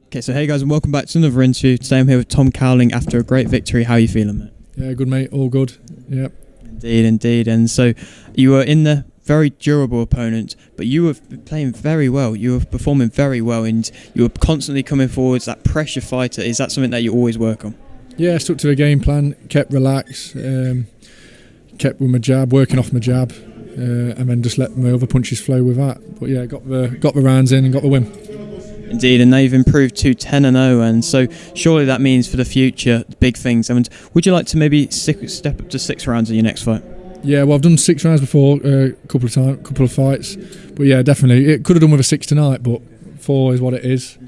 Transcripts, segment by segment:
Okay, so hey guys, and welcome back to another interview. Today I'm here with Tom Cowling after a great victory. How are you feeling, mate? Yeah, good, mate. All good. Yep. Indeed. And so you were in the very durable opponent, but you were playing very well. You were performing very well, and you were constantly coming forwards. That pressure fighter, is that something that you always work on? Yeah, stuck to the game plan, kept relaxed, kept with my jab, working off my jab, and then just let my other punches flow with that. But yeah, got the rounds in and got the win. Indeed, and now you've improved to 10-0, and so surely that means for the future big things. And would you like to maybe step up to 6 rounds in your next fight? Yeah, well, I've done 6 rounds before, a couple of fights, but yeah, definitely it could have done with a 6 tonight, but 4 is what it is.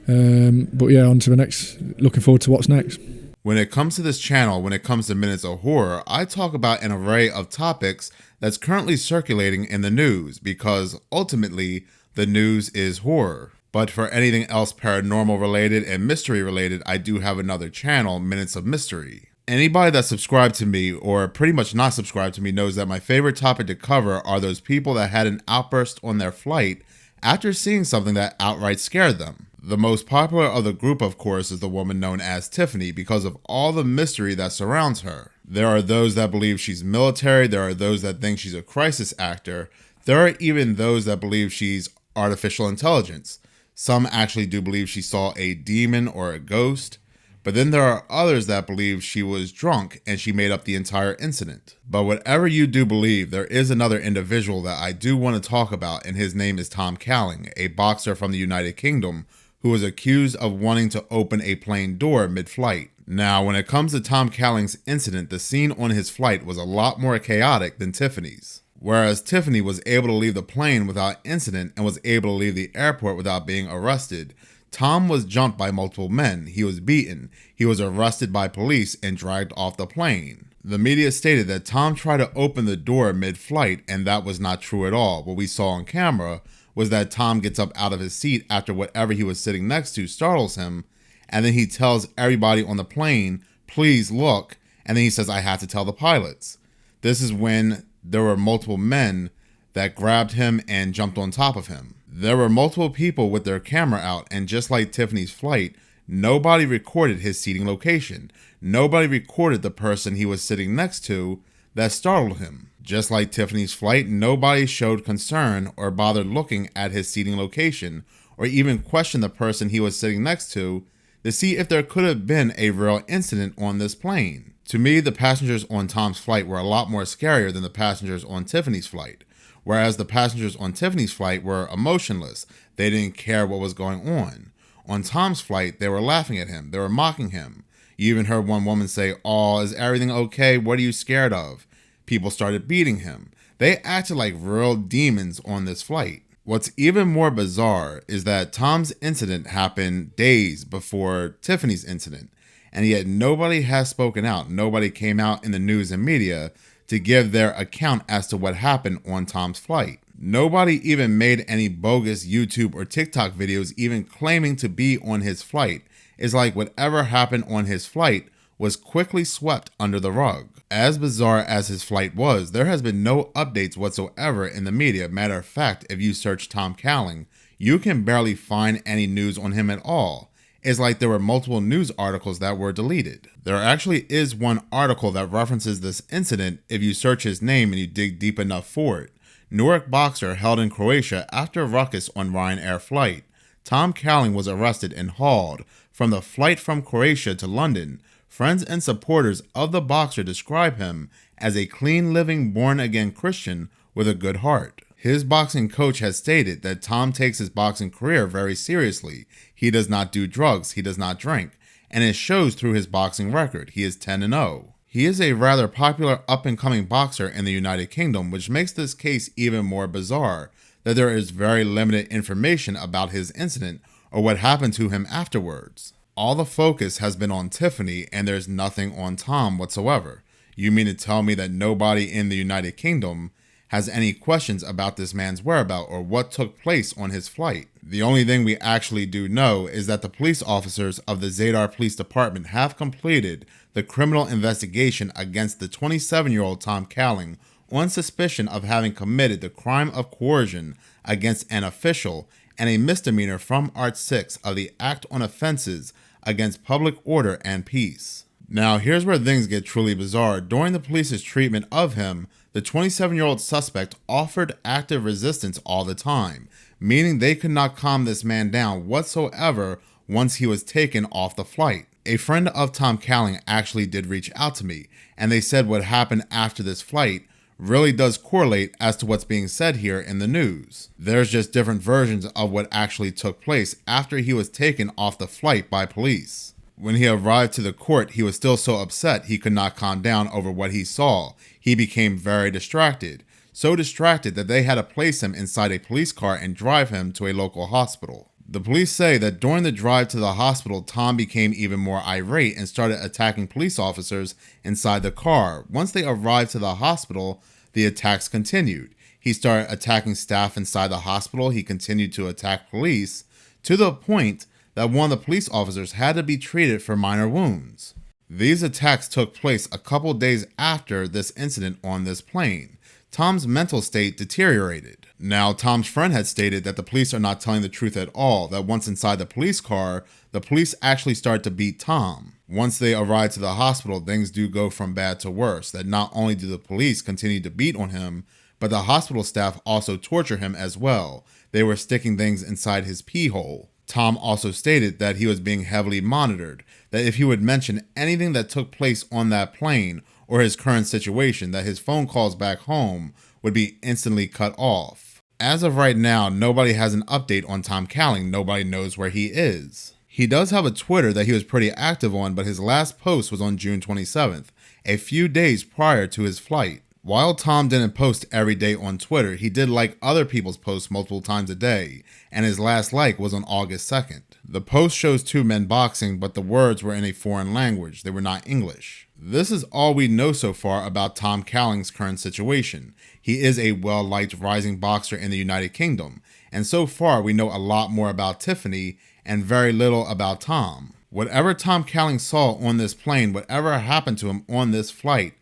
But yeah, on to the next. Looking forward to what's next. When it comes to this channel, when it comes to Minutes of Horror, I talk about an array of topics that's currently circulating in the news, because ultimately the news is horror. But for anything else paranormal related and mystery related, I do have another channel, Minutes of Mystery. Anybody that's subscribed to me, or pretty much not subscribed to me, knows that my favorite topic to cover are those people that had an outburst on their flight after seeing something that outright scared them. The most popular of the group, of course, is the woman known as Tiffany, because of all the mystery that surrounds her. There are those that believe she's military, there are those that think she's a crisis actor, there are even those that believe she's artificial intelligence. Some actually do believe she saw a demon or a ghost, but then there are others that believe she was drunk and she made up the entire incident. But whatever you do believe, there is another individual that I do want to talk about, and his name is Tom Cowling, a boxer from the United Kingdom who was accused of wanting to open a plane door mid-flight. Now, when it comes to Tom Cowling's incident, the scene on his flight was a lot more chaotic than Tiffany's. Whereas Tiffany was able to leave the plane without incident and was able to leave the airport without being arrested, Tom was jumped by multiple men, he was beaten, he was arrested by police and dragged off the plane. The media stated that Tom tried to open the door mid-flight, and that was not true at all. What we saw on camera was that Tom gets up out of his seat after whatever he was sitting next to startles him, and then he tells everybody on the plane, please look, and then he says, I had to tell the pilots. This is when there were multiple men that grabbed him and jumped on top of him. There were multiple people with their camera out, and just like Tiffany's flight, nobody recorded his seating location. Nobody recorded the person he was sitting next to that startled him. Just like Tiffany's flight, nobody showed concern or bothered looking at his seating location, or even questioned the person he was sitting next to see if there could have been a real incident on this plane. To me, the passengers on Tom's flight were a lot more scarier than the passengers on Tiffany's flight. Whereas the passengers on Tiffany's flight were emotionless. They didn't care what was going on. On Tom's flight, they were laughing at him. They were mocking him. You even heard one woman say, "Oh, is everything okay? What are you scared of?" People started beating him. They acted like real demons on this flight. What's even more bizarre is that Tom's incident happened days before Tiffany's incident, and yet nobody has spoken out. Nobody came out in the news and media to give their account as to what happened on Tom's flight. Nobody even made any bogus YouTube or TikTok videos even claiming to be on his flight. It's like whatever happened on his flight was quickly swept under the rug. As bizarre as his flight was, there has been no updates whatsoever in the media. Matter of fact, if you search Tom Cowling, you can barely find any news on him at all. It's like there were multiple news articles that were deleted. There actually is one article that references this incident if you search his name and you dig deep enough for it. Newark boxer held in Croatia after ruckus on Ryanair flight. Tom Cowling was arrested and hauled from the flight from Croatia to London. Friends and supporters of the boxer describe him as a clean-living, born-again Christian with a good heart. His boxing coach has stated that Tom takes his boxing career very seriously. He does not do drugs, he does not drink, and it shows through his boxing record. He is 10-0. He is a rather popular up-and-coming boxer in the United Kingdom, which makes this case even more bizarre, that there is very limited information about his incident or what happened to him afterwards. All the focus has been on Tiffany and there's nothing on Tom whatsoever. You mean to tell me that nobody in the United Kingdom has any questions about this man's whereabouts or what took place on his flight? The only thing we actually do know is that the police officers of the Zadar Police Department have completed the criminal investigation against the 27-year-old Tom Cowling on suspicion of having committed the crime of coercion against an official and a misdemeanor from Art 6 of the Act on Offenses against Public Order and Peace. Now, here's where things get truly bizarre. During the police's treatment of him, the 27-year-old suspect offered active resistance all the time, meaning they could not calm this man down whatsoever once he was taken off the flight. A friend of Tom Cowling actually did reach out to me, and they said what happened after this flight really does correlate as to what's being said here in the news. There's just different versions of what actually took place after he was taken off the flight by police. When he arrived to the court, he was still so upset he could not calm down over what he saw. He became very distracted, so distracted that they had to place him inside a police car and drive him to a local hospital. The police say that during the drive to the hospital, Tom became even more irate and started attacking police officers inside the car. Once they arrived to the hospital, the attacks continued. He started attacking staff inside the hospital. He continued to attack police to the point that one of the police officers had to be treated for minor wounds. These attacks took place a couple days after this incident on this plane. Tom's mental state deteriorated. Now, Tom's friend had stated that the police are not telling the truth at all, that once inside the police car, the police actually start to beat Tom. Once they arrive to the hospital, things do go from bad to worse, that not only do the police continue to beat on him, but the hospital staff also torture him as well. They were sticking things inside his pee hole. Tom also stated that he was being heavily monitored, that if he would mention anything that took place on that plane or his current situation, that his phone calls back home would be instantly cut off. As of right now, nobody has an update on Tom Cowling. Nobody knows where he is. He does have a Twitter that he was pretty active on, but his last post was on June 27th, a few days prior to his flight. While Tom didn't post every day on Twitter, he did like other people's posts multiple times a day, and his last like was on August 2nd. The post shows two men boxing, but the words were in a foreign language. They were not English. This is all we know so far about Tom Cowling's current situation. He is a well-liked rising boxer in the United Kingdom, and so far we know a lot more about Tiffany and very little about Tom. Whatever Tom Cowling saw on this plane, whatever happened to him on this flight,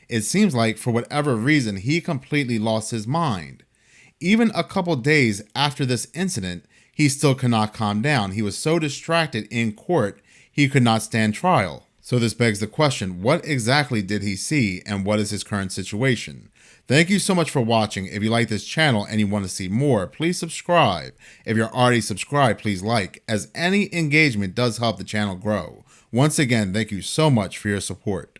it seems like for whatever reason he completely lost his mind. Even a couple days after this incident, he still could not calm down. He was so distracted in court, he could not stand trial. So this begs the question, what exactly did he see and what is his current situation? Thank you so much for watching. If you like this channel and you want to see more, please subscribe. If you're already subscribed, please like, as any engagement does help the channel grow. Once again, thank you so much for your support.